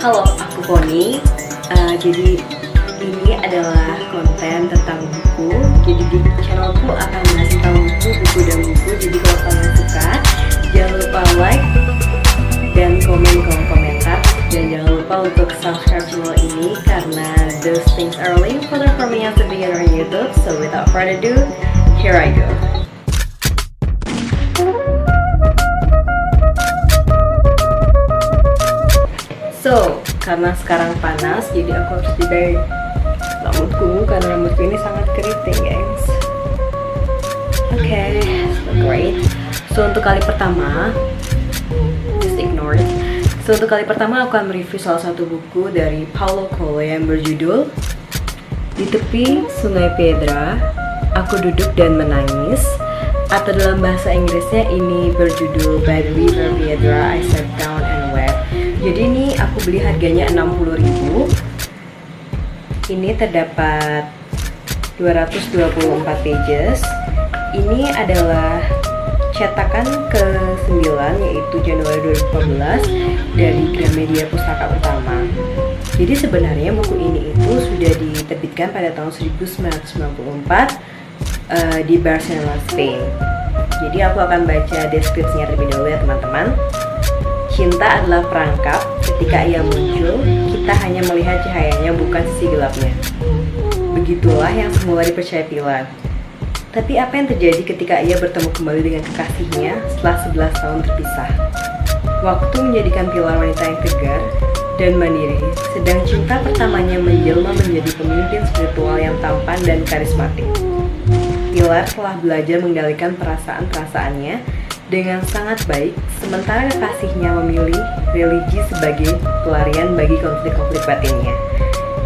Halo, aku Poni. Jadi ini adalah konten tentang buku. Jadi di channelku akan ngasih tahu buku dan buku. Jadi kalau kalian suka, jangan lupa like dan komen kolom komentar. Dan jangan lupa untuk subscribe channel ini karena those things are really important for me as a beginner on YouTube. So without further ado, here I go. So, karena sekarang panas, jadi aku harus dye rambutku karena rambutku ini sangat keriting, guys. Okay, so great. So untuk kali pertama, just ignore it. So untuk kali pertama aku akan mereview salah satu buku dari Paulo Coelho yang berjudul Di Tepi Sungai Piedra, Aku Duduk dan Menangis. Atau dalam bahasa Inggrisnya ini berjudul By the River Piedra, I Sat Down and Wept. Jadi ini aku beli harganya 60.000. Ini terdapat 224 pages. Ini adalah cetakan ke-9 yaitu Januari 2014 dari Gramedia Pustaka Utama. Jadi sebenarnya buku ini itu sudah diterbitkan pada tahun 1994 di Barcelona, Spain. Jadi aku akan baca deskripsinya terlebih dahulu ya teman-teman. Cinta adalah perangkap, ketika ia muncul, kita hanya melihat cahayanya bukan sisi gelapnya. Begitulah yang semula dipercaya Pilar. Tapi apa yang terjadi ketika ia bertemu kembali dengan kekasihnya setelah 11 tahun terpisah? Waktu menjadikan Pilar wanita yang tegar dan mandiri, sedang cinta pertamanya menjelma menjadi pemimpin spiritual yang tampan dan karismatik. Pilar telah belajar mengendalikan perasaan-perasaannya dengan sangat baik, sementara kekasihnya memilih religi sebagai pelarian bagi konflik-konflik batinnya.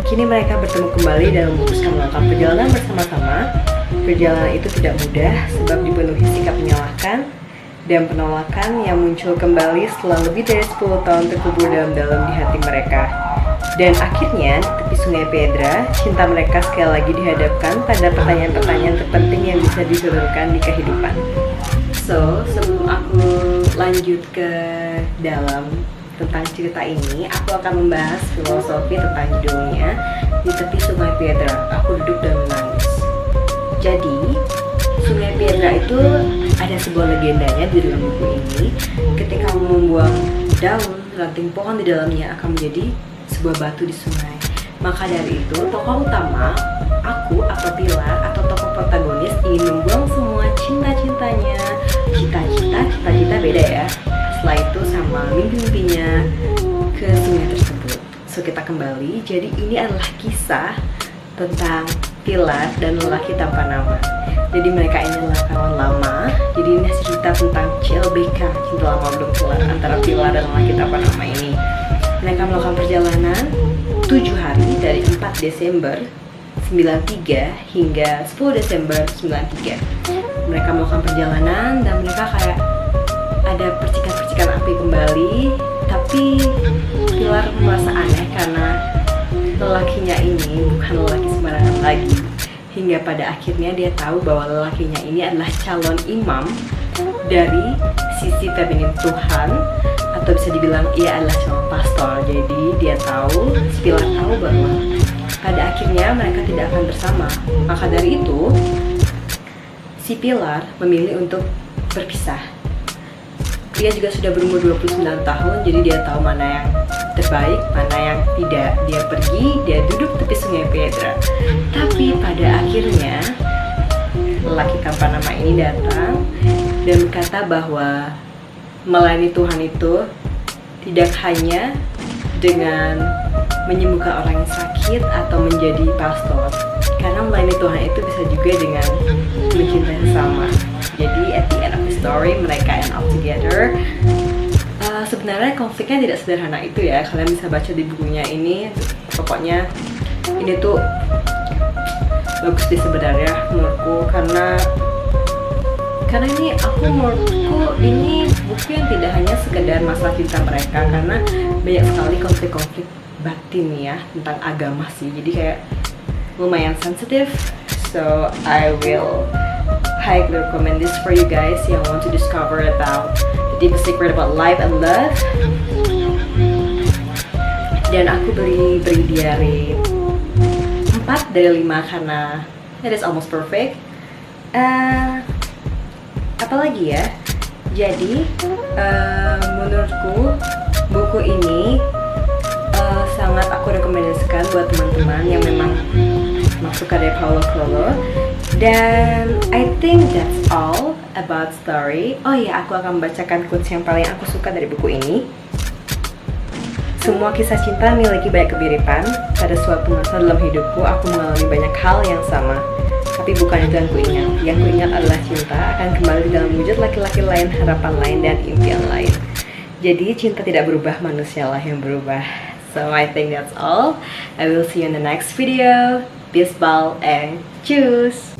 Kini mereka bertemu kembali dan memutuskan melakukan perjalanan bersama-sama. Perjalanan itu tidak mudah sebab dipenuhi sikap menyalahkan dan penolakan yang muncul kembali setelah lebih dari 10 tahun terkubur dalam-dalam di hati mereka. Dan akhirnya, di tepi Sungai Piedra, cinta mereka sekali lagi dihadapkan pada pertanyaan-pertanyaan terpenting yang bisa disodorkan di kehidupan. So, sebelum aku lanjut ke dalam tentang cerita ini, aku akan membahas filosofi tentang judulnya Di Tepi Sungai Piedra, Aku Duduk dan Menangis. Jadi, Sungai Piedra itu ada sebuah legendanya di dalam buku ini. Ketika membuang daun, ranting pohon di dalamnya akan menjadi sebuah batu di sungai. Maka dari itu, tokoh utama, aku atau Pilar atau tokoh protagonis ingin membuang semua cinta-cintanya, cita-cita beda ya. Setelah itu sama mimpi-mimpinya ke sungai tersebut. So kita kembali, jadi ini adalah kisah tentang Pilar dan lelaki tanpa nama. Jadi mereka ini adalah kawan lama. Jadi ini cerita tentang CLBK, cinta lama belum kelar, antara Pilar dan lelaki tanpa nama ini. Mereka melakukan perjalanan 7 hari dari 4 Desember 93 hingga 10 Desember 93. Mereka melakukan perjalanan dan mereka kayak ada percikan-percikan api kembali. Tapi Pilar merasa aneh karena lelakinya ini bukan lelaki sembarangan lagi. Hingga pada akhirnya dia tahu bahwa lelakinya ini adalah calon imam dari sisi feminin Tuhan, atau bisa dibilang ia adalah calon pastor. Jadi dia tahu, Pilar tahu bahwa pada akhirnya mereka tidak akan bersama. Maka dari itu, si Pilar memilih untuk berpisah. Dia juga sudah berumur 29 tahun, jadi dia tahu mana yang terbaik, mana yang tidak. Dia pergi, dia duduk tepi Sungai Piedra. Tapi pada akhirnya, lelaki tanpa nama ini datang dan berkata bahwa melayani Tuhan itu tidak hanya dengan menyembuhkan orang yang sakit atau menjadi pastor, karena melayani Tuhan itu bisa juga dengan mencintai sesama. Jadi at the end of the story mereka end up together. Sebenarnya konfliknya tidak sederhana itu ya, kalian bisa baca di bukunya ini. Pokoknya ini tuh bagus sih sebenarnya menurutku, karena menurutku ini buku yang tidak hanya sekedar masalah cinta mereka, karena banyak sekali konflik-konflik batin ya tentang agama sih. Jadi kayak lumayan sensitif. So I will highly recommend this for you guys yang want to discover about the deepest secret about life and love. Dan aku beri dia rate 4 dari 5 karena it is almost perfect. Apalagi ya, jadi menurutku buku ini sangat aku rekomendasikan buat teman-teman yang memang suka dari Paulo Coelho. Dan I think that's all about story. Oh ya, aku akan membacakan quotes yang paling aku suka dari buku ini. Semua kisah cinta memiliki banyak kemiripan. Pada suatu masa dalam hidupku, aku mengalami banyak hal yang sama. Tapi bukan itu yang kuingat. Yang kuingat adalah cinta akan kembali dalam wujud laki-laki lain, harapan lain, dan impian lain. Jadi cinta tidak berubah, manusialah yang berubah. So I think that's all. I will see you in the next video. Bis bal and choose.